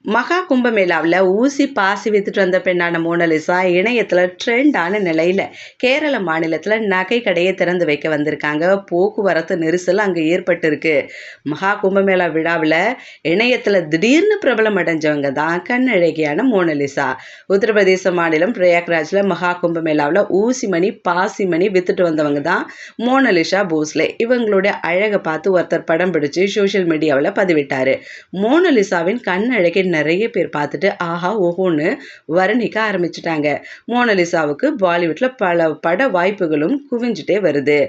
மகா கும்பமேளாவில் ஊசி பாசி வித்துட்டு வந்த பெண்ணான மோனலிசா இணையத்தில் ட்ரெண்டான நிலையில் கேரள மாநிலத்தில் நகை கடையை திறந்து வைக்க வந்திருக்காங்க. போக்குவரத்து நெரிசல் அங்கே ஏற்பட்டிருக்கு. மகா கும்பமேளா விழாவில் இணையத்தில் திடீர்னு பிரபலம் அடைஞ்சவங்க தான் கண்ணழகியான மோனலிசா. உத்தரப்பிரதேச மாநிலம் பிரயாக்ராஜில் மகா கும்பமேளாவில் ஊசி மணி பாசி மணி வித்துட்டு வந்தவங்க தான் மோனலிசா போஸ்லே. இவங்களுடைய அழகை பார்த்து ஒருத்தர் படம் பிடிச்சு சோஷியல் மீடியாவில் பதிவிட்டாரு. மோனலிசாவின் கண்ணழகை நிறைய பேர் பார்த்துட்டு ஆஹா ஓஹோன்னு வர்ணிக்க ஆரம்பிச்சுட்டாங்க. மோனலிசாவுக்கு பாலிவுட்ல பல பட வாய்ப்புகளும் குவிஞ்சுட்டே வருது.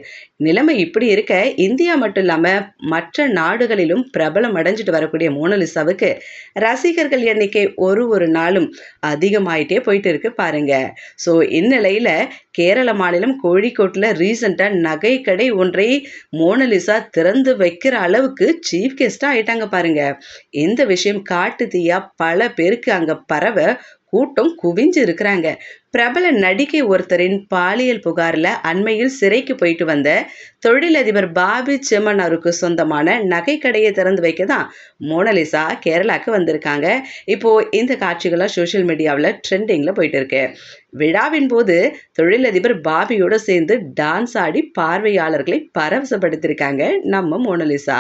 நிலைமை இப்படி இருக்க இந்தியா மட்டும் இல்லாம மற்ற நாடுகளிலும் பிரபலம் அடைஞ்சிட்டு வரக்கூடிய மோனலிசாவுக்கு ரசிகர்கள் எண்ணிக்கை ஒரு நாளும் அதிகமாயிட்டே போயிட்டு இருக்கு பாருங்க. ஸோ இந்நிலையில கேரள மாநிலம் கோழிக்கோட்டில் ரீசெண்டாக நகை கடை ஒன்றை மோனலிசா திறந்து வைக்கிற அளவுக்கு சீஃப் கெஸ்டாக ஆயிட்டாங்க பாருங்க. இந்த விஷயம் காட்டு தீயா பல பேருக்கு அங்கே பரவ கூட்டம் குவிஞ்சு இருக்கிறாங்க. பிரபல நடிகை ஒருத்தரின் பாலியல் புகாரில் அண்மையில் சிறைக்கு போயிட்டு வந்த தொழிலதிபர் பாபி செம்மனாருக்கு சொந்தமான நகை கடையை திறந்து வைக்க தான் மோனலிசா கேரளாவுக்கு வந்திருக்காங்க. இப்போ இந்த காட்சிகள்லாம் சோஷியல் மீடியாவில் ட்ரெண்டிங்கில் போயிட்டு இருக்கு. விழாவின் போது தொழிலதிபர் பாபியோட சேர்ந்து டான்ஸ் ஆடி பார்வையாளர்களை பரவசப்படுத்திருக்காங்க நம்ம மோனலிசா.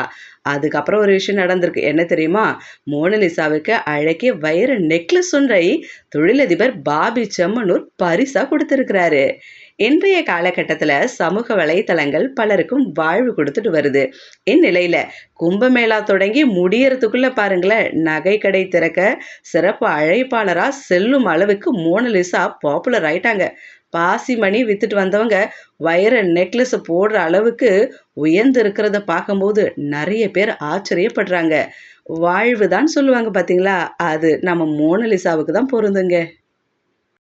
அதுக்கப்புறம் ஒரு விஷயம் நடந்திருக்கு. என்ன தெரியுமா? மோனலிசாவுக்கு அழகிய வைர நெக்லஸ் ஒன்றை தொழிலதிபர் பாபி செம்மனூர் பரிசா கொடுத்திருக்கிறாரு. இன்றைய காலகட்டத்தில் சமூக வலைத்தளங்கள் பலருக்கும் வாழ்வு கொடுத்துட்டு வருது. இந்நிலையில கும்பமேளா தொடங்கி முடியறதுக்குள்ள பாருங்களேன், நகை கடை திறக்க சிறப்பு அழைப்பாளரா செல்லும் அளவுக்கு மோனலிசா பாப்புலர் ஆயிட்டாங்க. பாசி மணி வித்துட்டு வந்தவங்க வைர நெக்லஸ் போடுற அளவுக்கு உயர்ந்து இருக்கிறத பார்க்கும்போது நிறைய பேர் ஆச்சரியப்படுறாங்க. வாழ்வு தான் சொல்லுவாங்க பார்த்தீங்களா, அது நம்ம மோனலிசாவுக்கு தான் பொருந்துங்க.